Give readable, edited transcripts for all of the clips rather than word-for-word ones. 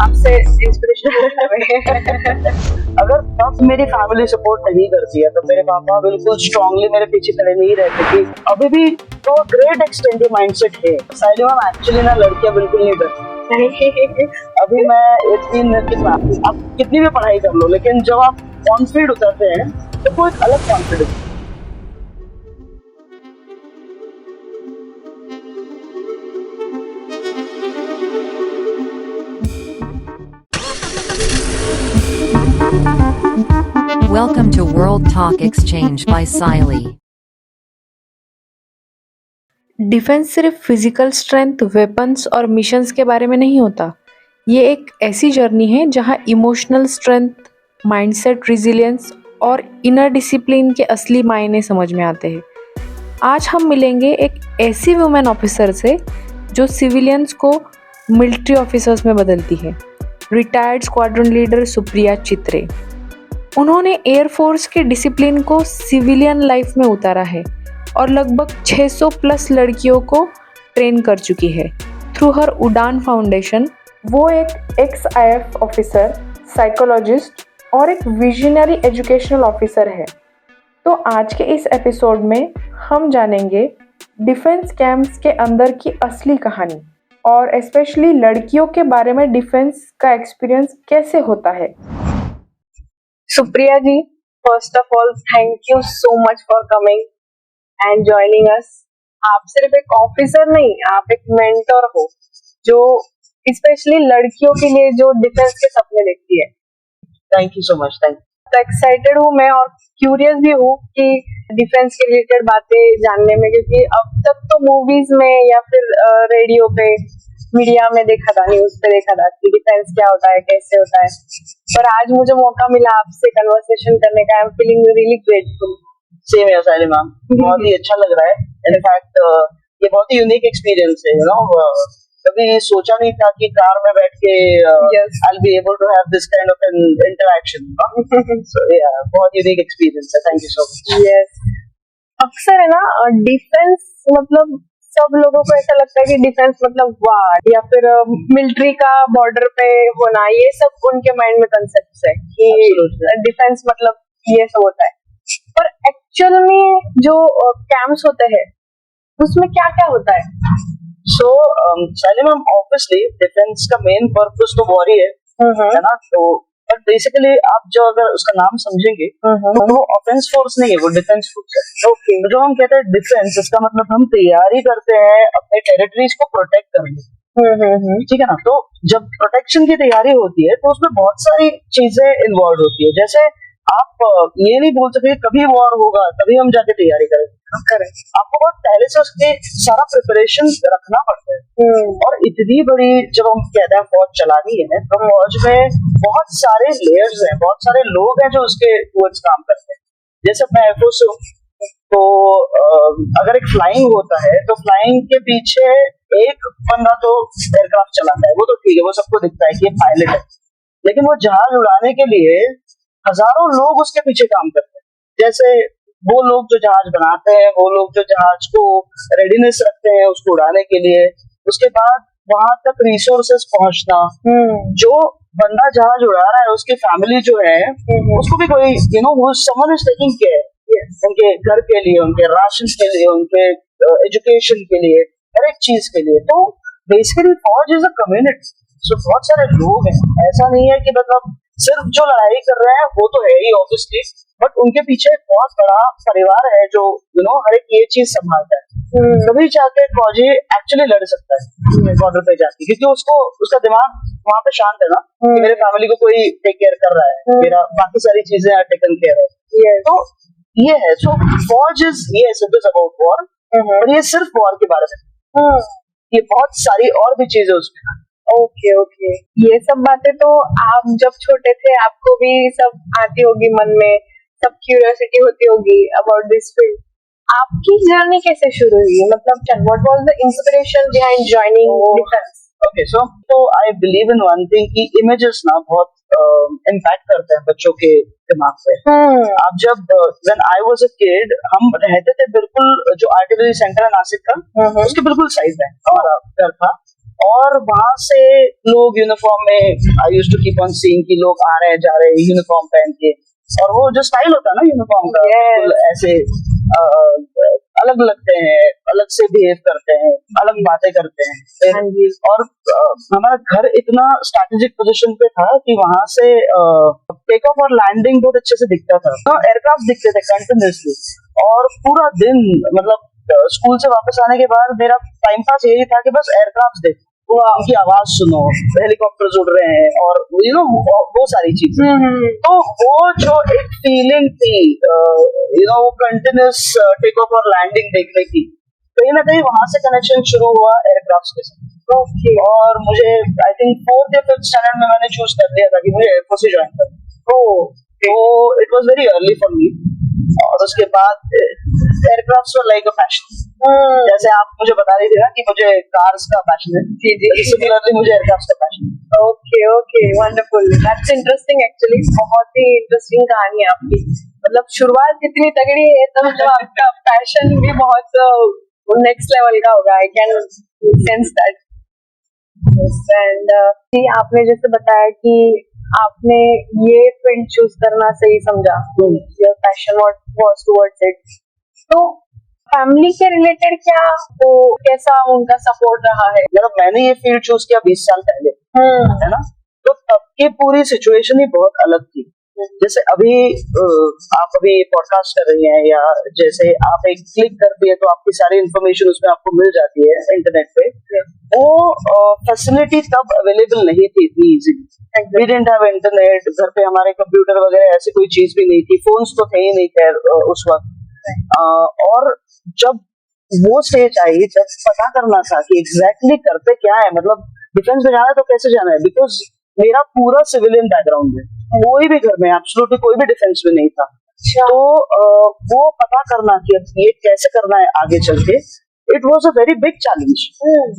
आपसे इंस्पिरेशन अगर तब मेरी फैमिली सपोर्ट नहीं करती है तो मेरे पापा बिल्कुल स्ट्रांगली मेरे पीछे खड़े नहीं रहते कि अभी भी तो ग्रेट एक्सटेंड माइंडसेट है। साइलिमा एक्चुअली ना लड़कियां बिल्कुल नहीं डरती। अभी मैं 18 की क्लास, आप कितनी भी पढ़ाई कर लो लेकिन जब आप कॉन्फिडेंट उतरते हैं तो वो एक अलग confidence. Welcome to World Talk Exchange by Siley. Defence सिर्फ फिजिकल स्ट्रेंथ, वेपन्स और मिशंस के बारे में नहीं होता। ये एक ऐसी जर्नी है जहां इमोशनल स्ट्रेंथ, माइंडसेट, रेजिलियंस और इनर डिसिप्लिन के असली मायने समझ में आते हैं। आज हम मिलेंगे एक ऐसी वुमेन ऑफिसर से जो सिविलियंस को मिलिट्री ऑफिसर्स में बदलती है। रिटायर्ड स्क्वाड्रन लीडर सुप्रिया चित्रे। उन्होंने एयरफोर्स के डिसिप्लिन को सिविलियन लाइफ में उतारा है और लगभग 600 प्लस लड़कियों को ट्रेन कर चुकी है थ्रू हर उड़ान फाउंडेशन। वो एक एक्स-IF ऑफिसर, साइकोलॉजिस्ट और एक विजनरी एजुकेशनल ऑफिसर है। तो आज के इस एपिसोड में हम जानेंगे डिफेंस कैंप्स के अंदर की असली कहानी और स्पेशली लड़कियों के बारे में डिफेंस का एक्सपीरियंस कैसे होता है। Supriya ji, first of all thank you so much for coming and joining us. आप सिर्फ एक ऑफिसर नहीं, आप एक मेंटर हो जो स्पेशली लड़कियों के लिए जो डिफेंस के सपने देखती है। Thank you so much. Thank तो एक्साइटेड हूँ मैं और क्यूरियस भी हूँ कि डिफेंस के रिलेटेड बातें जानने में, क्योंकि अब तक तो मूवीज में या फिर रेडियो पे, मीडिया में देखा था, न्यूज पे देखा था कि डिफेंस क्या होता है, कैसे होता है, पर आज मुझे मौका मिला आपसे कन्वर्सेशन करने का। I am feeling really grateful. Same है साइलिमा, बहुत ही अच्छा लग रहा है। इनफैक्ट ये बहुत ही यूनिक एक्सपीरियंस है। कभी सोचा नहीं था कि कार में बैठ के I'll be able to have this kind of an interaction. So yeah, बहुत यूनिक एक्सपीरियंस है। Thank you so much. Yes, अक्सर है ना डिफेंस मतलब सब लोगों को ऐसा लगता है कि डिफेंस मतलब वार या फिर मिलिट्री का बॉर्डर पे होना, ये सब उनके माइंड में कंसेप्ट है कि डिफेंस मतलब ये सब होता है। पर एक्चुअल में जो कैंप्स होते हैं उसमें क्या क्या होता है? सो साइलिमा, ऑब्वियसली डिफेंस का मेन पर्पस तो वॉर ही है ना। तो बट बेसिकली आप जो अगर उसका नाम समझेंगे तो वो ऑफेंस फोर्स नहीं है, वो डिफेंस फोर्स है। ओके, जो हम कहते हैं डिफेंस, इसका मतलब हम तैयारी करते हैं अपने टेरिटरीज को प्रोटेक्ट करने। ठीक है ना। तो जब प्रोटेक्शन की तैयारी होती है तो उसमें बहुत सारी चीजें इन्वॉल्व होती है। जैसे आप ये नहीं बोल सकते कभी वॉर होगा तभी हम जाके तैयारी करेंगे। आपको बहुत पहले से उसके सारा प्रिपरेशन रखना पड़ता है। और इतनी बड़ी जब हम कहते हैं फौज चलानी है तो फौज में बहुत सारे लेयर्स हैं, बहुत सारे लोग हैं जो उसके टूवर्ड्स काम करते हैं। जैसे मैं एयरफोर्स से हूँ तो अगर एक फ्लाइंग होता है तो फ्लाइंग के पीछे एक बंदा तो एयरक्राफ्ट चलाता है, वो तो ठीक है, वो सबको दिखता है कि ये पायलट है। लेकिन वो जहाज उड़ाने के लिए हजारों लोग उसके पीछे काम करते हैं। जैसे वो लोग जो जहाज बनाते हैं, वो लोग जो जहाज को रेडीनेस रखते हैं उसको उड़ाने के लिए, उसके बाद वहां तक रिसोर्सेस पहुंचना, जो बंदा जहाज उड़ा रहा है उसकी फैमिली जो है उसको भी कोई समवन इज टेकिंग केयर, उनके घर के लिए, उनके राशन के लिए, उनके एजुकेशन के लिए, हर एक चीज के लिए। तो बेसिकली फौज इज अ कम्युनिटी। सो बहुत सारे लोग हैं, ऐसा नहीं है कि मतलब सिर्फ जो लड़ाई कर रहे हैं वो तो है ही ऑब्वियसली, बट उनके पीछे एक बहुत बड़ा परिवार है जो हर एक ये चीज संभालता है। तभी जाके फौजी एक्चुअली लड़ सकता है बॉर्डर पे जाके, क्योंकि उसका दिमाग वहां पे शांत है ना कि मेरे फैमिली को कोई टेक केयर कर रहा है, मेरा बाकी सारी चीजें आर टेकन केयर है। तो ये है। सो फौज is it is about war, और ये सिर्फ वॉर के बारे में, ये बहुत सारी और भी चीजें उसमें। ओके, ये सब बातें तो आप जब छोटे थे आपको भी सब आती होगी मन में, सब क्यूरियोसिटी होती होगी अबाउट दिस फील्ड। आपकी जर्नी कैसे शुरू हुई? मतलब what was the inspiration behind joining defence? Okay, so I believe in one thing कि इमेजेस ना बहुत इम्पैक्ट करते हैं बच्चों के दिमाग पे। आप जब when I was a kid, हम रहते थे बिल्कुल जो आर्टिलरी सेंटर है नासिक का, उसके बिल्कुल साइड में हमारा घर था। और वहां से लोग यूनिफॉर्म में, I used to keep on seeing कि लोग आ रहे हैं जा रहे हैं यूनिफॉर्म पहन के, और वो जो स्टाइल होता है ना यूनिफॉर्म का, बिल्कुल ऐसे अलग लगते हैं, अलग से बिहेव करते हैं, अलग बातें करते हैं फिर। और हमारा घर इतना स्ट्रैटेजिक पोजीशन पे था कि वहां से टेक ऑफ और लैंडिंग बहुत अच्छे से दिखता था, तो एयरक्राफ्ट दिखते थे कंटिन्यूसली। और पूरा दिन मतलब स्कूल से वापस आने के बाद मेरा टाइम पास यही था कि बस एयरक्राफ्ट देखो, उनकी आवाज सुनो, हेलीकॉप्टर उड़ रहे हैं, और यू नो वो सारी चीजें। तो वो जो एक फीलिंग थी you know continuous take off और लैंडिंग देखने की, कहीं ना कहीं वहां से कनेक्शन शुरू हुआ एयरक्राफ्ट के साथ। और मुझे आई थिंक 4th या 5th स्टैंडर्ड में मैंने चूज कर दिया था कि मुझे एयरफोर्स ही ज्वाइन करना। तो it was very early for me. और उसके बाद aircrafts were like a passion. जैसे आप मुझे बता रही थी ना कि मुझे कार्स का पैशन है, सिमिलरली मुझे एयरक्राफ्ट्स का पैशन है। Okay wonderful, that's interesting actually, बहुत ही इंटरेस्टिंग कहानी है आपकी। मतलब शुरुआत इतनी तगड़ी है तो मतलब आपका पैशन भी बहुत नेक्स्ट लेवल का होगा, I can sense that. And आपने जैसे बताया कि आपने ये फील्ड चूज करना सही समझा, your passion was towards it. तो फैमिली के रिलेटेड क्या तो कैसा उनका सपोर्ट रहा है? मतलब मैंने ये फील्ड चूज किया 20 साल पहले, है ना, तो तब की पूरी सिचुएशन ही बहुत अलग थी। जैसे अभी आप अभी पॉडकास्ट कर रही हैं, या जैसे आप एक क्लिक करती है तो आपकी सारी इन्फॉर्मेशन उसमें आपको मिल जाती है इंटरनेट पे, वो फैसिलिटी तब अवेलेबल नहीं थी इतनी easily. We didn't have internet, घर पे हमारे कंप्यूटर वगैरह ऐसी कोई चीज भी नहीं थी, फोन्स तो थे ही नहीं खैर उस वक्त। और जब वो स्टेज आई जब पता करना था कि एग्जैक्टली करते क्या है, मतलब डिफेंस में जाना है तो कैसे जाना है, बिकॉज मेरा पूरा सिविलियन बैकग्राउंड है, कोई भी घर में एब्सोल्युटली कोई भी डिफेंस में नहीं था। तो वो पता करना कि ये कैसे करना है आगे चल के, it was a very big challenge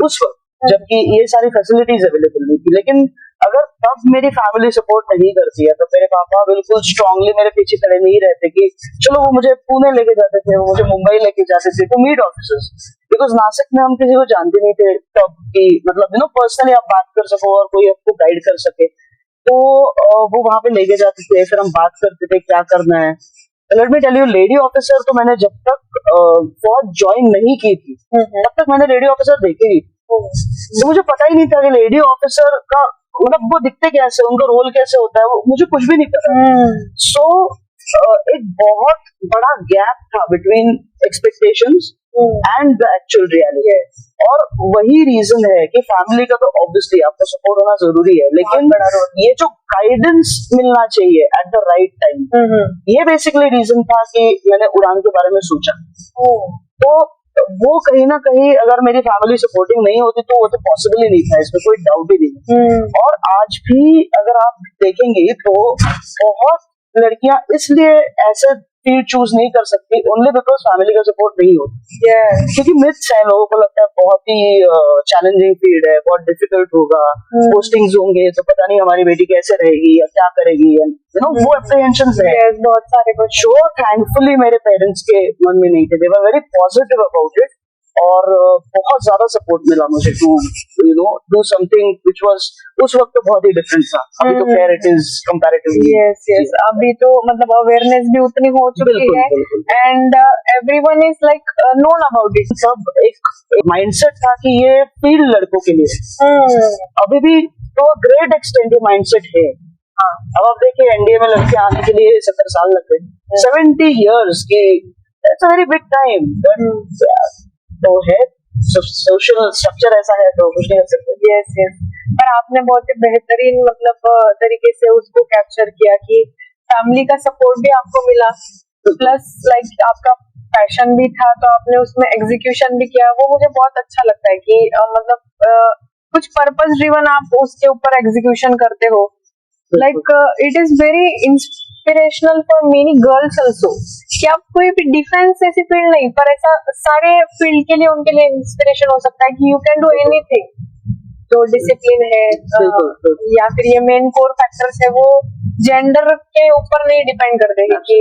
उस वक्त, जबकि ये सारी फैसिलिटीज अवेलेबल नहीं थी। लेकिन अगर तब मेरी फैमिली सपोर्ट नहीं करती है तो मेरे पापा बिल्कुल स्ट्रांगली मेरे पीछे खड़े नहीं रहते कि चलो, वो मुझे पुणे लेके जाते थे, वो मुझे मुंबई लेके जाते थे to meet officers, because Nashik में हम किसी को जानते नहीं थे तब की, मतलब यू नो पर्सनली आप बात कर सको और कोई आपको गाइड कर सके। तो वो वहां पे लेके जाते थे, फिर हम बात करते थे क्या करना है। Let me tell you, lady officer तो मैंने जब तक फौज ज्वाइन नहीं की थी तब तक मैंने लेडी ऑफिसर देखे ही, तो मुझे पता ही नहीं था कि लेडी ऑफिसर का मतलब वो दिखते कैसे, उनका रोल कैसे होता है, वो मुझे कुछ भी नहीं पता। सो एक बहुत बड़ा गैप था between expectations and the actual reality. और वही रीजन है कि फैमिली का तो ऑब्वियसली आपको सपोर्ट होना जरूरी है, लेकिन ये जो गाइडेंस मिलना चाहिए एट द राइट टाइम, ये बेसिकली रीजन था कि मैंने उड़ान के बारे में सोचा। तो वो कहीं ना कहीं अगर मेरी फैमिली सपोर्टिंग नहीं होती तो वो तो पॉसिबल ही नहीं था, इसमें कोई डाउट ही नहीं। और आज भी अगर आप देखेंगे तो बहुत लड़कियां इसलिए ऐसे फील्ड चूज नहीं कर सकती ओनली बिकॉज फैमिली का सपोर्ट नहीं होता। क्योंकि मिथ्स है, लोगों को लगता है बहुत ही चैलेंजिंग फील्ड है, बहुत डिफिकल्ट होगा, पोस्टिंग्स होंगे तो पता नहीं हमारी बेटी कैसे रहेगी या क्या करेगी, यू नो वो एप्रीहेंशंस है बहुत सारे कुछ। जो थैंकफुली मेरे पेरेंट्स के मन में नहीं थे, they were very positive about it. और बहुत ज्यादा सपोर्ट मिला मुझे to you know do something which was उस वक्त तो बहुत ही डिफरेंट था। अभी तो खैर इट इज कंपैरेटिवली यस अभी तो मतलब अवेयरनेस भी उतनी हो चुकी है and everyone is like known about it. सब एक माइंडसेट था कि ये फील्ड लड़कों के लिए, अभी भी तो ग्रेट एक्सटेंट ये माइंडसेट है। अब आप देखिए एनडीए में लड़के आने के लिए 70 साल लग गए, 70 years की, it's a very big time. तो है सोशल स्ट्रक्चर ऐसा है तो कुछ नहीं कर सकते। यस पर आपने बहुत ही बेहतरीन मतलब तरीके से उसको कैप्चर किया कि फैमिली का सपोर्ट भी आपको मिला, प्लस लाइक आपका पैशन भी था तो आपने उसमें एग्जीक्यूशन भी किया। वो मुझे बहुत अच्छा लगता है कि मतलब कुछ पर्पस ड्रिवन आप उसके ऊपर एग्जीक्यूशन करते हो। Like it is very inspirational for many girls also कि आप कोई भी डिफेंस ऐसी फील्ड नहीं पर ऐसा सारे फील्ड के लिए उनके लिए इंस्पिरेशन हो सकता है कि यू कैन डू एनीथिंग। जो डिसिप्लिन है या फिर ये मेन कोर फैक्टर्स है वो जेंडर के ऊपर नहीं डिपेंड करते हैं कि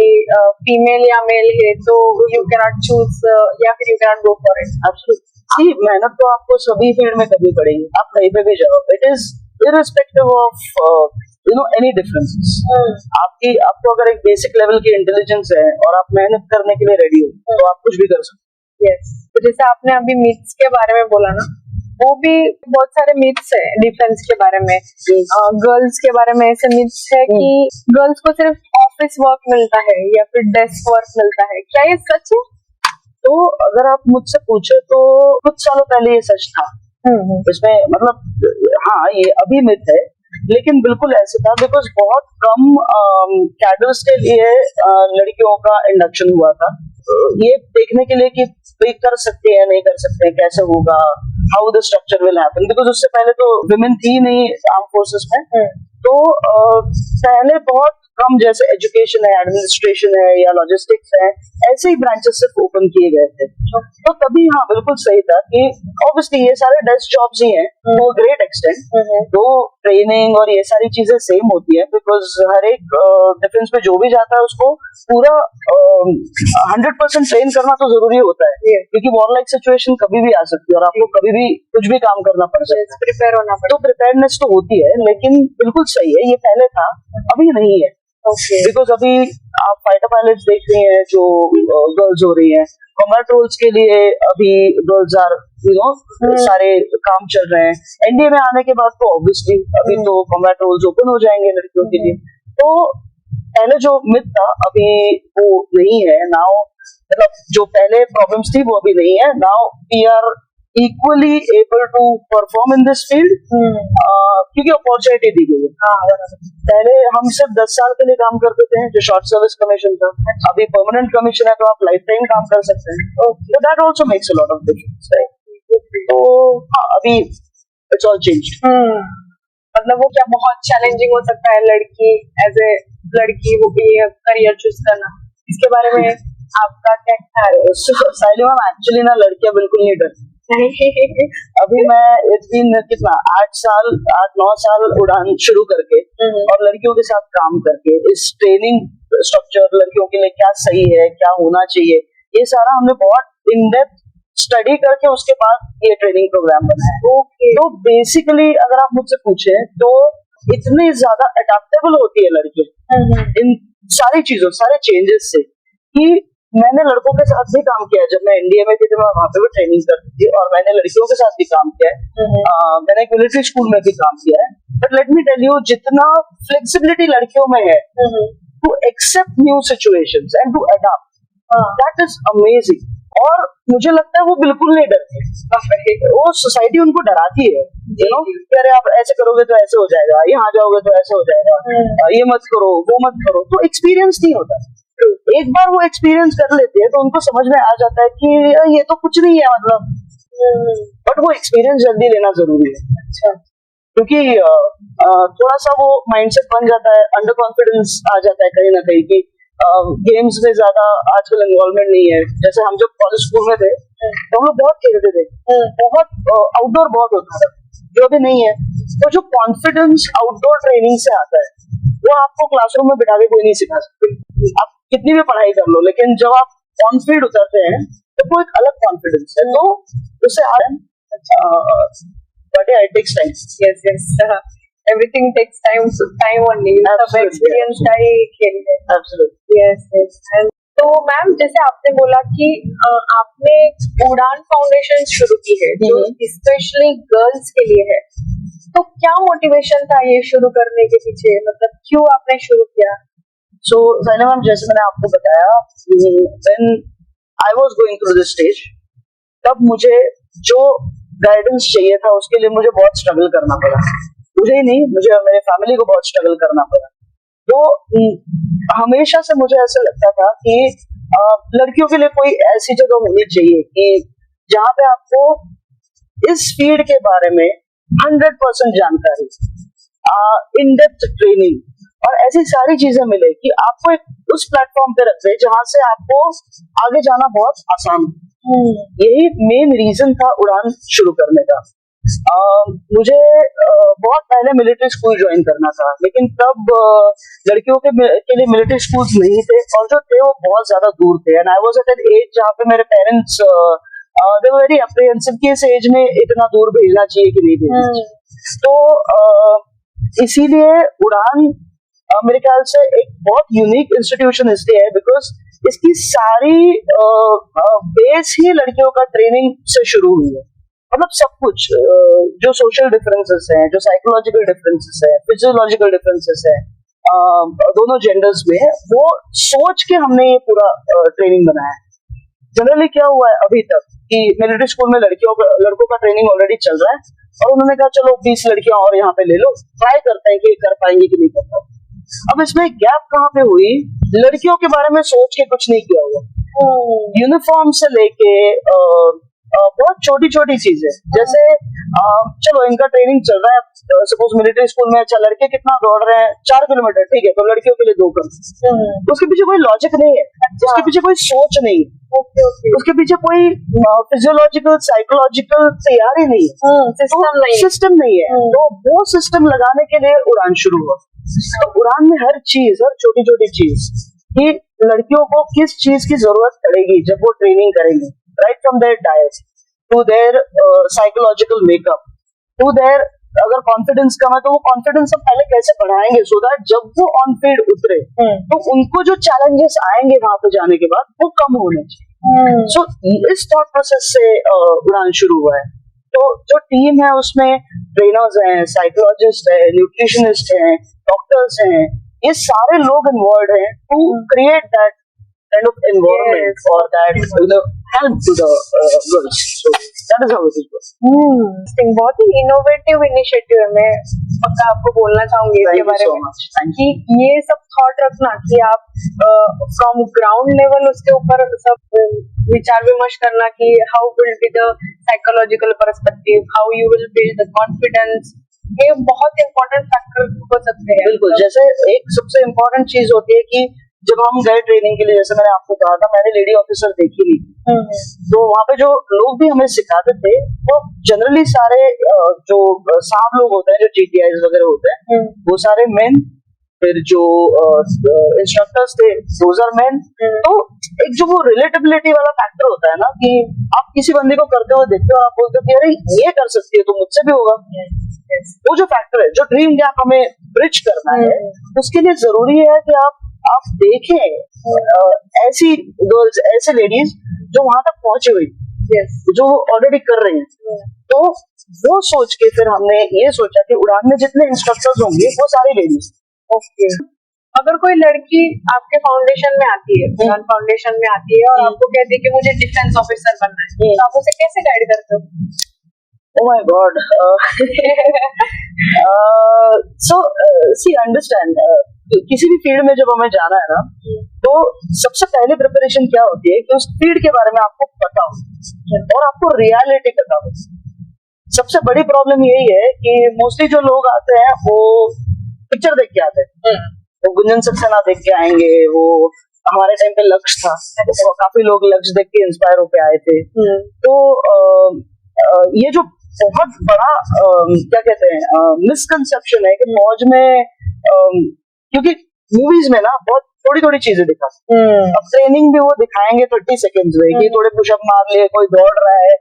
फीमेल या मेल है तो यू कैन नॉट चूज या फिर you can not go for it. Absolutely, मेहनत तो आपको सभी फील्ड में करनी पड़ेगी, आप कहीं पे भी जाओ, it is irrespective of any differences. आपको अगर एक बेसिक लेवल की इंटेलिजेंस है और आप मेहनत करने के लिए रेडी हो तो आप कुछ भी कर सकते यस, तो जैसे आपने अभी मिथ्स के बारे में बोला ना, वो भी बहुत सारे मिथ्स है डिफेंस के बारे में। गर्ल्स के बारे में ऐसे मिथ्स है कि गर्ल्स को सिर्फ ऑफिस वर्क मिलता है या फिर डेस्क वर्क मिलता है, क्या ये सच है? तो अगर आप मुझसे पूछे तो कुछ सालों पहले ये सच था। इसमें मतलब हाँ ये अभी मिथ है, लेकिन बिल्कुल ऐसे था बिकॉज बहुत कम कैडर्स के लिए लड़कियों का इंडक्शन हुआ था, ये देखने के लिए कि भाई कर सकते हैं नहीं कर सकते हैं, कैसे होगा, how the structure will happen, because उससे पहले तो विमेन थी नहीं आर्म फोर्सेस में। तो पहले बहुत कम, जैसे एजुकेशन है, एडमिनिस्ट्रेशन है या लॉजिस्टिक्स है, ऐसे ही ब्रांचेस सिर्फ ओपन किए गए थे। तो तभी हाँ बिल्कुल सही था कि ऑब्वियसली ये सारे डेस्क जॉब्स ही हैं टू ग्रेट एक्सटेंट, तो ट्रेनिंग और ये सारी चीजें सेम होती है, बिकॉज हर एक डिफेंस में जो भी जाता है उसको पूरा 100% ट्रेन करना तो जरूरी होता है, क्योंकि वॉर लाइक सिचुएशन कभी भी आ सकती है और आपको कभी भी कुछ भी काम करना पड़ सकता है, प्रिपेयर होना पड़ता तो प्रिपेयरनेस तो होती है। लेकिन बिल्कुल सही है, ये पहले था अभी नहीं है। बिकॉज अभी आप फाइटर पायलट देख रही हैं जो गर्ल्स हो रही हैं, कॉम्बैट रोल्स के लिए अभी गर्ल्स आर सारे काम चल रहे हैं। एनडीए में आने के बाद तो ऑब्वियसली अभी तो कॉम्बैट रोल्स ओपन हो जाएंगे लड़कियों के लिए। तो पहले जो मिथ था अभी वो नहीं है नाउ, मतलब जो पहले प्रॉब्लम्स थी वो अभी नहीं है। Now we are equally able to perform in this field क्योंकि अपॉर्चुनिटी दी गई है। पहले हम सिर्फ 10 साल के लिए काम करते थे जो शॉर्ट सर्विस कमीशन था, अभी परमानेंट कमीशन है तो आप लाइफ टाइम काम कर सकते हैं, तो that also makes a lot of difference. तो अभी इट्स ऑल चेंज्ड। मतलब वो क्या बहुत चैलेंजिंग हो सकता है लड़की एज ए लड़की वो भी करियर चूज करना, इसके बारे में आपका क्या ख्याल है? साइली मैम एक्चुअली ना लड़कियां बिल्कुल नहीं डरती। अभी मैं कितना 8-9 साल उड़ान शुरू करके और लड़कियों के साथ काम करके इस ट्रेनिंग स्ट्रक्चर लड़कियों के लिए क्या सही है, क्या होना चाहिए, ये सारा हमने बहुत इन डेप्थ स्टडी करके उसके बाद ये ट्रेनिंग प्रोग्राम बनाया है। तो बेसिकली अगर आप मुझसे पूछे तो इतनी ज्यादा अडेप्टेबल होती है लड़कियां इन सारी चीजों, सारे चेंजेस से, कि मैंने लड़कों के साथ भी काम किया है। जब मैं एनडीए में थी तो मैं वहां पे भी ट्रेनिंग करती थी और मैंने लड़कियों के साथ भी काम किया है। मैंने एक मिलिट्री स्कूल में भी काम किया है। But let me tell you, जितना फ्लेक्सिबिलिटी लड़कियों में है to accept new situations and to adopt, that is amazing. और मुझे लगता है वो बिल्कुल नहीं डरते, वो सोसाइटी उनको डराती है, यू नो, अरे आप ऐसे करोगे तो ऐसे हो जाएगा, यहाँ जाओगे तो ऐसे हो जाएगा, ये मत करो वो मत करो। तो एक्सपीरियंस नहीं होता। एक बार वो एक्सपीरियंस कर लेते हैं तो उनको समझ में आ जाता है कि ये तो कुछ नहीं है, मतलब बट वो एक्सपीरियंस जल्दी लेना जरूरी है। अच्छा, क्योंकि थोड़ा सा वो माइंडसेट बन जाता है, अंडर कॉन्फिडेंस आ जाता है कहीं ना कहीं कि गेम्स में ज्यादा आजकल इन्वॉल्वमेंट नहीं है। जैसे हम जब कॉलेज स्कूल में थे तो हम लोग बहुत खेलते थे, बहुत आउटडोर बहुत होता था, जो अभी नहीं है। तो जो कॉन्फिडेंस आउटडोर ट्रेनिंग से आता है वो आपको क्लासरूम में बिठा के कोई नहीं सिखा सकते। आप कितनी भी पढ़ाई कर लो, लेकिन जब आप ऑन फील्ड उतरते हैं तो वो एक अलग कॉन्फिडेंस है, तो उससे but it takes time. Yes everything takes time only, सब एक्सपीरियंस का ही खेल है। Absolutely yes. तो मैम जैसे आपने बोला कि आपने उड़ान फाउंडेशन शुरू की है जो स्पेशली गर्ल्स के लिए है, तो क्या मोटिवेशन था ये शुरू करने के पीछे, मतलब क्यों आपने शुरू किया? सो साइना मैम, जैसे मैंने आपको बताया, when I was going through this stage, तब मुझे जो गाइडेंस चाहिए था उसके लिए मुझे बहुत स्ट्रगल करना पड़ा। मुझे ही नहीं, मुझे और मेरे फैमिली को बहुत स्ट्रगल करना पड़ा। तो हमेशा से मुझे ऐसा लगता था कि लड़कियों के लिए कोई ऐसी जगह होनी चाहिए कि जहाँ पे आपको इस फील्ड के बारे में 100% जानकारी, इन डेप्थ ट्रेनिंग और ऐसी सारी चीजें मिले कि आपको एक उस प्लेटफॉर्म पे रखे जहां से आपको आगे जाना बहुत आसान हो। यही मेन रीजन था उड़ान शुरू करने का। मुझे बहुत पहले मिलिट्री स्कूल ज्वाइन करना था, लेकिन तब लड़कियों के लिए मिलिट्री स्कूल्स नहीं थे, और जो थे वो बहुत ज्यादा दूर थे। And I was at an age जहाँ पे मेरे parents they were very apprehensive कि इस एज में इतना दूर भेजना चाहिए कि नहीं भेजना चाहिए। तो इसीलिए उड़ान मेरे ख्याल से एक बहुत यूनिक इंस्टीट्यूशन इसलिए है बिकॉज इसकी सारी बेस ही लड़कियों का ट्रेनिंग से शुरू हुई है। मतलब सब कुछ जो सोशल डिफरेंसेस हैं, जो साइकोलॉजिकल डिफरेंसेस हैं, फिजियोलॉजिकल डिफरेंसेस हैं दोनों जेंडर्स में, वो सोच के हमने ये पूरा ट्रेनिंग बनाया है। जनरली क्या हुआ है अभी तक कि मिलिट्री स्कूल में लड़कों का ट्रेनिंग ऑलरेडी चल रहा है, और उन्होंने कहा चलो 20 लड़कियां और यहाँ पे ले लो, ट्राई करते हैं कि ये कर पाएंगे कि नहीं कर पाएंगे। अब इसमें गैप कहाँ पे हुई, लड़कियों के बारे में सोच के कुछ नहीं किया हुआ। यूनिफॉर्म से लेके बहुत छोटी छोटी चीजें, जैसे चलो इनका ट्रेनिंग चल रहा है, सपोज मिलिट्री स्कूल में, अच्छा लड़के कितना दौड़ रहे हैं 4 किलोमीटर, ठीक है, तो लड़कियों के लिए 2 किलोमीटर। उसके पीछे कोई लॉजिक नहीं है, उसके पीछे कोई सोच नहीं है, उसके पीछे कोई फिजियोलॉजिकल साइकोलॉजिकल तैयारी नहीं है, सिस्टम नहीं है। तो वो सिस्टम लगाने के लिए उड़ान शुरू हुआ। तो उड़ान में हर चीज, हर छोटी छोटी चीज कि लड़कियों को किस चीज की जरूरत पड़ेगी जब वो ट्रेनिंग करेंगी, right from their diet to their psychological makeup to their, अगर कॉन्फिडेंस कम है तो वो कॉन्फिडेंस हम पहले कैसे बढ़ाएंगे सो दैट जब वो ऑन फील्ड उतरे तो उनको जो चैलेंजेस आएंगे वहां पे जाने के बाद वो कम होने चाहिए। सो इस थॉट प्रोसेस से उड़ान शुरू हुआ है। तो जो टीम है उसमें ट्रेनर्स हैं, साइकोलॉजिस्ट है, न्यूट्रिशनिस्ट हैं, डॉक्टर्स हैं, ये सारे लोग इन्वॉल्व हैं to create that kind of environment और that help to the girls. So that is how it is. बहुत ही इनोवेटिव इनिशिएटिव है। मैं पक्का आपको बोलना चाहूंगी इसके बारे में कि ये सब थॉट रखना कि आप फ्रॉम ग्राउंड लेवल उसके ऊपर सब विचार विमर्श करना कि how will be the psychological perspective, how you will build the confidence, ये बहुत इंपॉर्टेंट फैक्टर हो सकते हैं। बिल्कुल, जैसे एक सबसे इम्पोर्टेंट चीज होती है कि जब हम गए ट्रेनिंग के लिए, जैसे मैंने आपको कहा था, मैंने लेडी ऑफिसर देखी नहीं, तो वहाँ पे जो लोग भी हमें सिखाते थे वो जनरली सारे जो साहब लोग होते हैं, जो GTIs वगैरह होते हैं, वो सारे मेन, फिर जो इंस्ट्रक्टर्स थे दोज आर मेन। तो एक जो वो रिलेटेबिलिटी वाला फैक्टर होता है ना, कि आप किसी बंदे को करते हुए देखते हो और आप बोलते हो कि अरे ये कर सकती है तो मुझसे भी होगा, वो जो फैक्टर है, जो ड्रीम गैप हमें ब्रिज करना है, उसके लिए जरूरी है कि आप देखें ऐसी गर्ल्स, ऐसे लेडीज जो वहां तक पहुंची हुई, जो ऑलरेडी कर रही हैं। तो वो सोच के फिर हमने ये सोचा कि उड़ान में जितने इंस्ट्रक्टर्स होंगे वो सारी लेडीज। ओके, अगर कोई लड़की आपके फाउंडेशन में आती है, उड़ान फाउंडेशन में आती है और आपको कहती है कि मुझे डिफेंस ऑफिसर बनना है, तो आप उसे कैसे गाइड करते हो? Oh my God! So see, understand. किसी भी फील्ड में जब हमें जाना है ना, तो सबसे पहले प्रिपरेशन क्या होती है कि उस फील्ड के बारे में आपको पता हो और आपको रियलिटी पता हो। सबसे बड़ी प्रॉब्लम यही है कि मोस्टली जो लोग आते हैं वो पिक्चर देख के आते हैं, वो गुंजन सक्सेना देख के आएंगे, वो हमारे टाइम पे लक्ष्य था, तो काफी लोग लक्ष्य देख के इंस्पायर होके आए थे। तो ये जो बहुत बड़ा क्या कहते हैं मिसकंसेप्शन है कि फौज में, क्योंकि मूवीज में ना बहुत थोड़ी थोड़ी चीजें दिखाते हैं, अब ट्रेनिंग भी वो दिखाएंगे 30 सेकेंड्स में कि थोड़े पुशअप मार लिए, कोई दौड़ रहा है,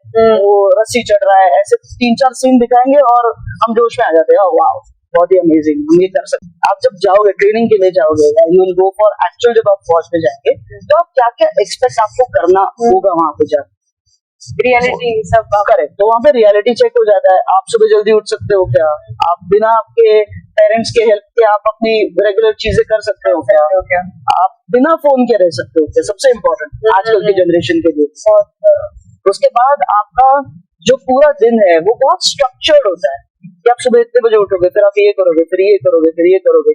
वो रस्सी चढ़ रहा है, ऐसे 3-4 सीन दिखाएंगे और हम जोश में आ जाते हैं, वाह बहुत ही अमेजिंग, हम ये कर सकते। आप जब जाओगे ट्रेनिंग के लिए जाओगे, you will go for actual, जब आप फौज में जाएंगे तो आप क्या क्या एक्सपेक्ट आपको करना होगा वहां पे जाकर, रियलिटी सब करेक्ट। तो वहाँ पे रियलिटी चेक हो जाता है, आप सुबह जल्दी उठ सकते हो क्या, आप बिना आपके पेरेंट्स के हेल्प के आप अपनी रेगुलर चीजें कर सकते हो क्या, आप बिना फोन के रह सकते हो क्या, सबसे इम्पोर्टेंट आजकल की जनरेशन के लिए। उसके बाद आपका जो पूरा दिन है वो बहुत स्ट्रक्चर्ड होता है कि आप सुबह इतने बजे उठोगे, फिर आप ये करोगे, फिर ये करोगे, फिर ये करोगे,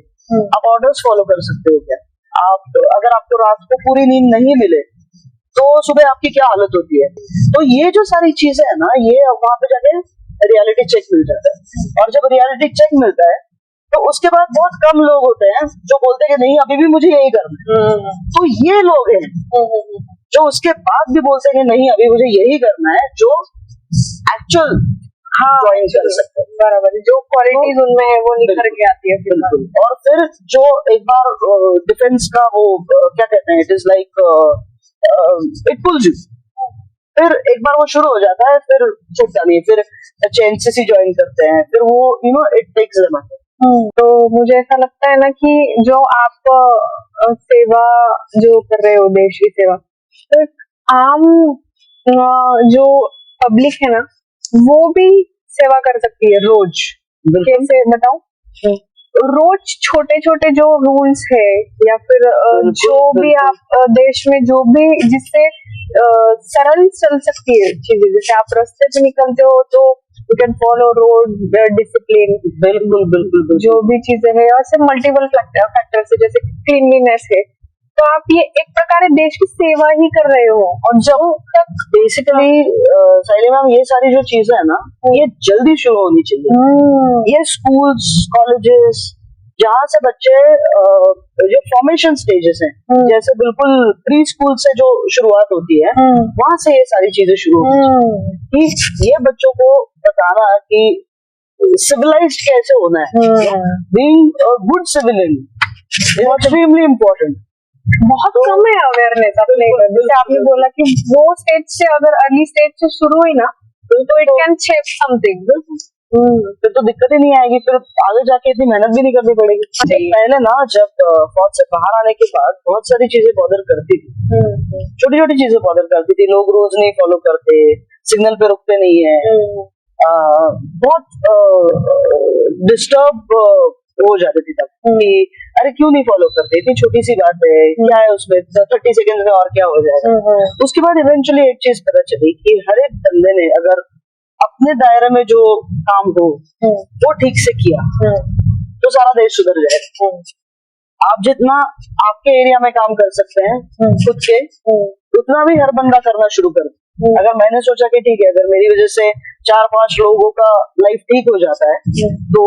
आप ऑर्डर्स फॉलो कर सकते हो क्या, आप अगर आपको रात को पूरी नींद नहीं मिले तो सुबह आपकी क्या हालत होती है। तो ये जो सारी चीजें है ना, ये वहां पे जाके रियलिटी चेक मिल जाता है, और जब रियलिटी चेक मिलता है तो उसके बाद बहुत कम लोग होते हैं जो बोलते हैं कि नहीं अभी भी मुझे यही करना है। तो ये लोग हैं जो उसके बाद भी बोलते हैं कि नहीं अभी मुझे यही करना है, जो एक्चुअल हाँ ज्वाइन कर सकते हैं। बराबर, जो क्वालिटीज उनमें है वो निखर के आती है फिर। बिल्कुल। और फिर जो एक बार डिफेंस का वो क्या कहते हैं, it is like it pools you, फिर एक बार वो शुरू हो जाता है फिर छूटता नहीं, फिर एनसीसी ज्वाइन करते हैं, फिर वो इट टेक्स देम। तो मुझे ऐसा लगता है ना कि जो आप सेवा जो कर रहे हो, देश की सेवा, तो आम जो पब्लिक है ना वो भी सेवा कर सकती है रोज। कैसे बताऊं? रोज छोटे छोटे जो रूल्स है या फिर जो भी आप देश में जो भी जिससे सरल चल सकती है चीजें, जैसे आप रास्ते पे निकलते हो तो you can follow road discipline. बिल्कुल बिल्कुल। जो भी चीजें है ऐसे मल्टीपल फैक्टर से, जैसे क्लीनलीनेस है, तो आप ये एक प्रकार देश की सेवा ही कर रहे हो। और जब तक बेसिकली साइली मैम ये सारी जो चीजें है ना ये जल्दी शुरू होनी चाहिए। ये स्कूल्स कॉलेजेस जहाँ से बच्चे जो फॉर्मेशन स्टेजेस हैं, जैसे बिल्कुल प्री स्कूल से जो शुरुआत होती है वहां से ये सारी चीजें शुरू होती है कि ये बच्चों को बताना कि सिविलाइज्ड कैसे होना है, being a good civilian is extremely important. बहुत कम है अवेयरनेस अपने। जैसे आपने बोला कि वो स्टेज से, अगर अर्ली स्टेज से शुरू हुई ना तो इट कैन शेप समथिंग। फिर तो दिक्कत ही नहीं आएगी, फिर आगे जाके इतनी मेहनत भी नहीं करनी पड़ेगी। पहले ना जब फौज से बाहर आने के बाद बहुत सारी चीजें बॉदर करती थी, छोटी छोटी चीजें बॉदर करती थी। लोग रोज नहीं फॉलो करते, सिग्नल पे रुकते नहीं है, बहुत डिस्टर्ब हो जाती थी तब कि अरे क्यों नहीं फॉलो करते, इतनी छोटी सी बात है, क्या है उसमें, 30 सेकंड में और क्या हो जाएगा। उसके बाद इवेंचुअली एक चीज पता चली कि हर एक बंदे ने अगर अपने दायरे में जो काम हो वो ठीक से किया तो सारा देश सुधर जाएगा। आप जितना आपके एरिया में काम कर सकते हैं खुद के, उतना भी हर बंदा करना शुरू कर। अगर मैंने सोचा कि ठीक है, अगर मेरी वजह से 4-5 लोगों का लाइफ ठीक हो जाता है तो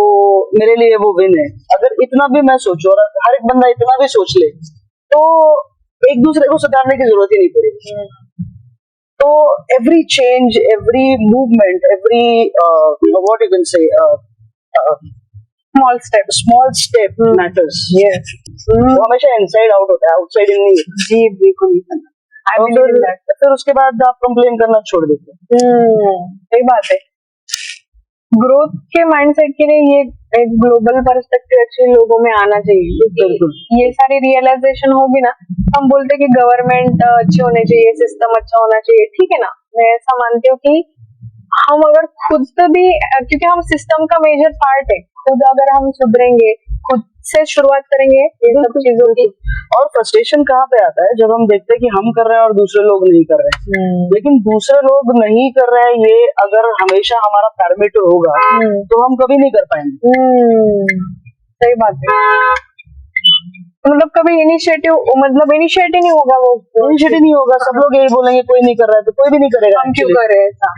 मेरे लिए वो विन है। अगर इतना भी मैं सोचूं और हर एक बंदा इतना भी सोच ले तो एक दूसरे को सुधारने की जरूरत ही नहीं पड़ेगी। तो every change, every movement, every what you can say small step matters. वो हमेशा इनसाइड आउट होता है, आउटसाइड इन नहीं। जी बिल्कुल। फिर उसके बाद आप कंप्लेन करना छोड़ देते। सही बात है। ग्रोथ के माइंडसेट के लिए ये एक ग्लोबल पर्सपेक्टिव एक्चुअली लोगों में आना चाहिए। ये सारी रियलाइजेशन होगी ना, हम बोलते कि गवर्नमेंट अच्छे होने चाहिए, सिस्टम अच्छा होना चाहिए, ठीक है ना। मैं ऐसा मानती हूँ कि हम अगर खुद भी, क्योंकि हम सिस्टम का मेजर पार्ट है, खुद अगर हम सुधरेंगे, खुद से शुरुआत करेंगे ये सब चीजों की। और फ्रस्ट्रेशन कहाँ पे आता है, जब हम देखते हैं कि हम कर रहे हैं और दूसरे लोग नहीं कर रहे हैं। लेकिन दूसरे लोग नहीं कर रहे हैं, ये अगर हमेशा हमारा पैरामीटर होगा तो हम कभी नहीं कर पाएंगे। सही बात है। मतलब कभी इनिशिएटिव नहीं होगा, वो इनिशिएटिव नहीं होगा। सब लोग यही बोलेंगे कोई नहीं कर रहा है तो कोई भी नहीं करेगा, हम क्यों करे ऐसा।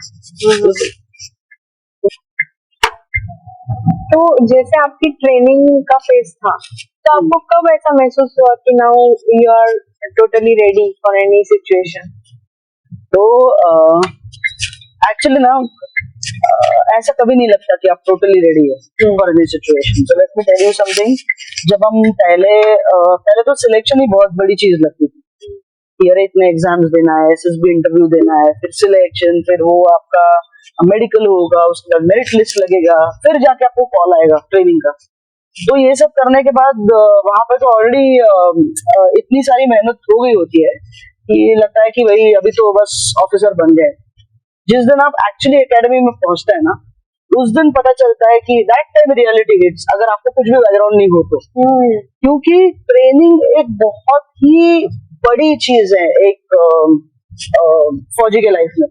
तो जैसे आपकी ट्रेनिंग का फेज था, तो आपको कब ऐसा महसूस हुआ कि now you are totally ready for any situation? तो एक्चुअली ना ऐसा कभी नहीं लगता कि आप टोटली रेडी हो for any situation. So let me tell you something. जब हम पहले तो सिलेक्शन ही बहुत बड़ी चीज लगती थी कि अरे इतने एग्जाम्स देना है, एसएसबी इंटरव्यू देना है, फिर सिलेक्शन, फिर वो आपका मेडिकल होगा, उसके बाद मेरिट लिस्ट लगेगा, फिर जाके आपको कॉल आएगा ट्रेनिंग का। तो ये सब करने के बाद वहां पे तो ऑलरेडी इतनी सारी मेहनत हो गई होती है कि लगता है कि भाई अभी तो बस ऑफिसर बन गए। जिस दिन आप एक्चुअली एकेडमी में पहुंचते हैं ना, उस दिन पता चलता है कि दैट टाइम रियलिटी हिट्स, अगर आपको कुछ भी बैकग्राउंड नहीं हो तो। क्योंकि ट्रेनिंग एक बहुत ही बड़ी चीज है एक फौजी के लाइफ में।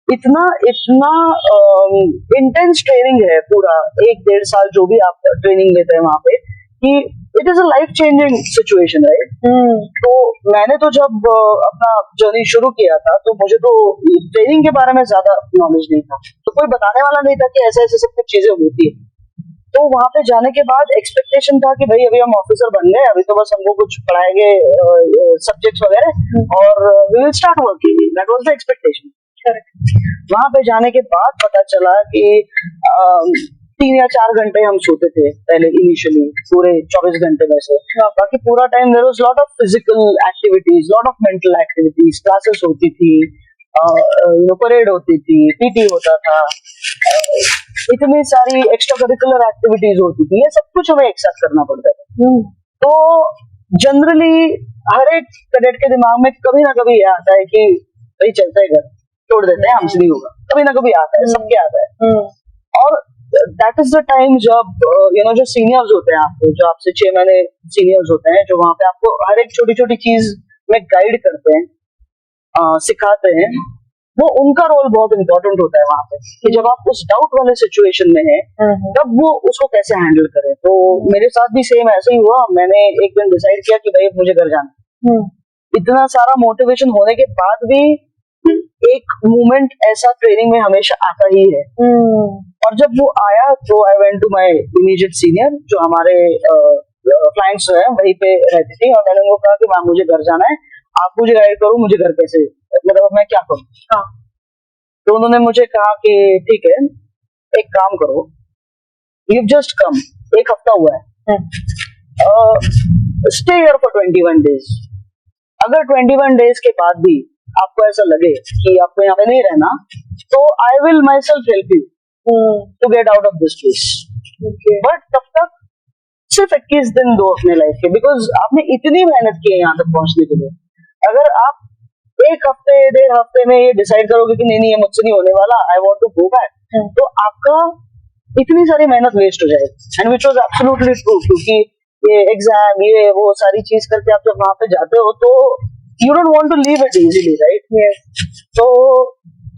इतना इंटेंस ट्रेनिंग है, पूरा 1-1.5 साल जो भी आप ट्रेनिंग लेते हैं वहां पे, कि it is a life changing situation, right. तो मैंने तो जब अपना जर्नी शुरू किया था तो मुझे तो ट्रेनिंग के बारे में ज्यादा नॉलेज नहीं था, तो कोई बताने वाला नहीं था कि ऐसे ऐसे सब कुछ चीजें होती है। तो वहां पे जाने के बाद एक्सपेक्टेशन था कि भाई अभी हम ऑफिसर बन गए, अभी तो बस हमको कुछ पढ़ाएंगे सब्जेक्ट्स वगैरह और we will start working. That was the expectation. वहां पे जाने के बाद पता चला कि 3 या 4 घंटे हम सोते थे पहले इनिशियली, पूरे 24 घंटे में से। बाकी पूरा time there was lot of physical activities, lot of mental activities, classes होती थी, परेड होती थी, पीटी होता था, इतनी सारी एक्स्ट्रा करिकुलर एक्टिविटीज होती थी, ये सब कुछ हमें एक साथ करना पड़ता था। तो जनरली हर एक कैडेट के दिमाग में कभी ना कभी ये आता है कि भाई चलता है घर, छोड़ देते हैं, हमसे नहीं होगा, कभी ना कभी आता है, सबके आता है। और दैट इज द टाइम जब जो सीनियर्स होते हैं आपको, जो आपसे 6 महीने सीनियर्स होते हैं, जो वहां पे आपको हर एक छोटी छोटी चीज में गाइड करते हैं, सिखाते हैं, वो उनका रोल बहुत इंपॉर्टेंट होता है वहां पे, कि जब आप उस डाउट वाले सिचुएशन में हैं तब वो उसको कैसे हैंडल करें। तो मेरे साथ भी सेम ऐसा ही हुआ। मैंने एक दिन डिसाइड किया कि भाई मुझे घर जाना। इतना सारा मोटिवेशन होने के बाद भी एक मोमेंट ऐसा ट्रेनिंग में हमेशा आता ही है। और जब वो आया तो I went to my immediate senior, जो हमारे क्लाइंट्स हैं वहीं पे रहती थी, और मैंने उनको कहा कि मैम मुझे घर जाना है, आप मुझे गाइड करो, मुझे घर कैसे, मतलब मैं क्या करूँ। तो उन्होंने मुझे कहा कि ठीक है, एक काम करो, यू जस्ट कम, 1 हफ्ता हुआ है, स्टे हियर फॉर 21 डेज। अगर 21 डेज के बाद भी आपको ऐसा लगे कि आपको यहाँ पे नहीं रहना, तो I will myself help you to get out of this place. But तब तक सिर्फ 21 दिन दो अपने लाइफ के, बिकॉज आपने इतनी मेहनत की है यहाँ तक पहुंचने के लिए। अगर आप 1 हफ्ते 1.5 हफ्ते में ये डिसाइड करोगे कि नहीं ये मुझसे नहीं होने वाला, I want to go back, तो आपका इतनी सारी मेहनत वेस्ट हो जाएगी। And which was absolutely true, क्योंकि ये एग्जाम, ये वो सारी चीज करके आप जब वहां पे जाते हो तो you don't want to leave it easily, right. तो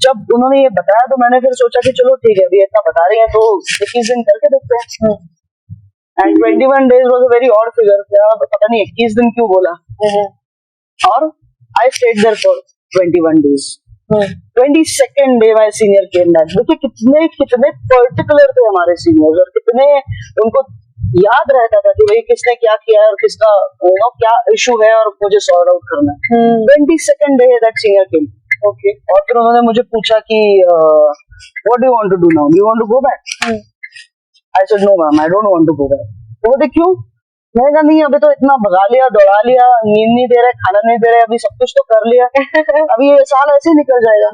जब उन्होंने ये बताया तो मैंने फिर सोचा कि चलो ठीक है, अभी इतना बता रही है तो 21 दिन करके देखते हैं। And 21 days was a very odd figure, पता नहीं 21 दिन क्यों बोला। और I stayed there for 21 days. 22nd day my senior came back. देखिए कितने पर्टिकुलर थे हमारे सीनियर्स, और कितने उनको याद रहता था कि भाई किसने क्या किया है और किसका क्या इशू है और मुझे सॉर्ट आउट करना है। 22nd day that senior came. Okay, और फिर उन्होंने मुझे पूछा कि what do you want to do now, do you want to go back? I said no ma'am, I don't want to go back. तो बोले क्यों? मैंने कहा नहीं, अभी तो इतना भगा लिया, दौड़ा लिया, नींद नहीं दे रहे, खाना नहीं दे रहे, अभी सब कुछ तो कर लिया, अभी ये साल ऐसे ही निकल जाएगा।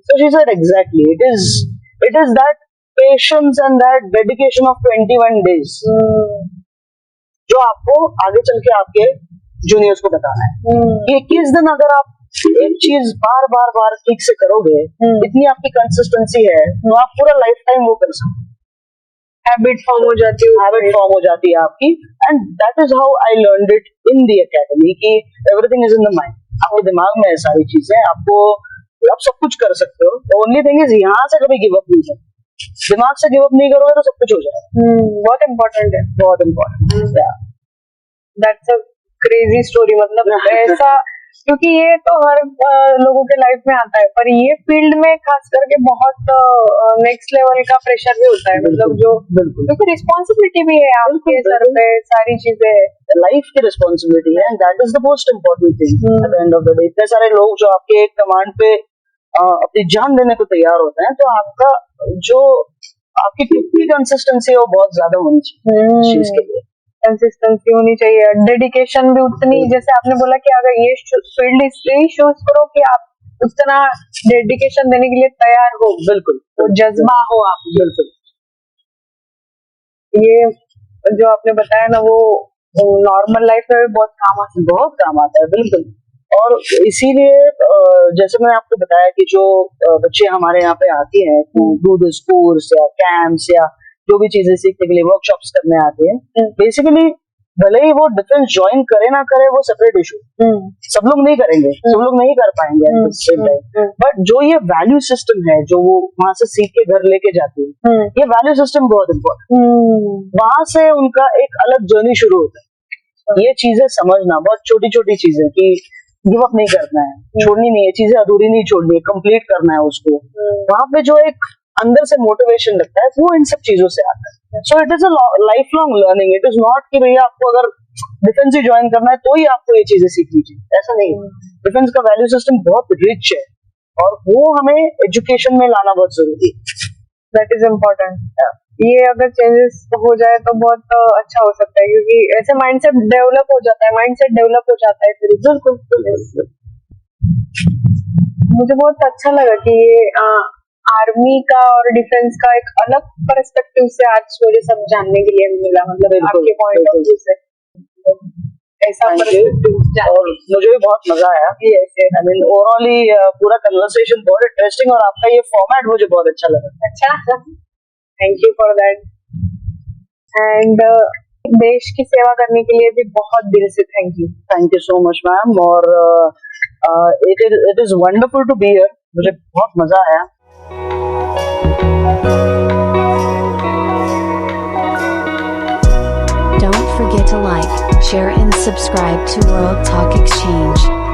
So she said exactly, it is that patience and that dedication of 21 days जो आपको आगे चल के आपके जूनियर्स को बताना है। 21 दिन अगर आप एक चीज बार बार ठीक से करोगे, इतनी आपकी कंसिस्टेंसी है, तो आप पूरा लाइफ टाइम वो कर सकते। हैबिट फॉर्म हो जाती है आपकी। And that is how I learned it in the academy, कि everything is in the mind. आपके दिमाग में है सारी चीजें, आपको आप सब कुछ कर सकते हो। द ओनली थिंग इज यहाँ से कभी गिव अप नहीं करो। दिमाग से गिव अप नहीं करोगे तो सब कुछ हो जाएगा। बहुत इम्पोर्टेंट है, बहुत important. That's a crazy story. मतलब ऐसा, क्योंकि ये तो हर लोगों के लाइफ में आता है, पर ये फील्ड में खास करके बहुत नेक्स्ट लेवल का प्रेशर भी होता है। मतलब जो क्योंकि रिस्पॉन्सिबिलिटी भी है आपके सर पे, सारी चीजें लाइफ की रिस्पॉन्सिबिलिटी है, and that is the most important thing at the end of the day. इतने सारे लोग जो आपके एक कमांड पे अपनी जान देने को तैयार होते हैं, तो आपका जो आपकी कंसिस्टेंसी है वो बहुत ज्यादा होनी चाहिए चीज के लिए। कंसिस्टेंसी होनी चाहिए, डेडिकेशन भी उतनी, जैसे आपने बोला कि अगर ये फील्ड इसलिए चूज करो कि आप उतना डेडिकेशन देने के लिए तैयार हो, बिल्कुल, तो जज्बा हो आप। बिल्कुल, ये जो आपने बताया ना, वो नॉर्मल लाइफ में भी बहुत काम आता है। बिल्कुल। और इसीलिए जैसे मैंने आपको बताया कि जो बच्चे हमारे यहाँ पे आते हैं डू द कोर्स या कैंप्स या जो भी चीजें सीखने के लिए वर्कशॉप्स करने आते हैं, बेसिकली भले ही वो डिफेंस ज्वाइन करे ना करे, वो सेपरेट इशू, सब लोग नहीं करेंगे, सब लोग नहीं कर पाएंगे, बट जो ये वैल्यू सिस्टम है जो वो वहां से सीख के घर लेके जाते हैं, ये वैल्यू सिस्टम बहुत इम्पोर्टेंट। वहां से उनका एक अलग जर्नी शुरू होता है। ये चीजें समझना, बहुत छोटी छोटी चीजें, कि गिव अप नहीं करना है, छोड़नी नहीं है, चीजें अधूरी नहीं छोड़नी है, कंप्लीट करना है उसको। वहां पे जो एक अंदर से मोटिवेशन लगता है, वो इन सब चीजों से आता है। So it is a life long learning. It is not कि भैया आपको अगर डिफेंस ही ज्वाइन करना है तो ही आपको ये चीजें सीखनी चाहिए, ऐसा नहीं है। डिफेंस का वैल्यू सिस्टम बहुत रिच है, और वो हमें एजुकेशन में लाना बहुत जरूरी है. That is important. ये अगर चेंजेस हो जाए तो बहुत अच्छा हो सकता है, क्योंकि ऐसे माइंडसेट डेवलप हो जाता है फिर. बिल्कुल. मुझे बहुत अच्छा लगा कि ये आर्मी का और डिफेंस का एक अलग पर्सपेक्टिव से आज मुझे सब जानने के लिए मिला. मतलब बिल्कुल, आपके पॉइंट ऑफ व्यू से ऐसा Thank you. पर्सपेक्टिव. और मुझे भी बहुत मजा आया. आई मीन ओवरऑली पूरा कन्वर्सेशन बहुत इंटरेस्टिंग, और आपका ये फॉर्मेट मुझे बहुत अच्छा लगा. अच्छा, thank you for that. And देश की सेवा करने के लिए भी बहुत दिल से thank you. Thank you so much ma'am. और it is wonderful to be here. मुझे बहुत मजा आया. Don't forget to like, share and subscribe to World Talk Exchange.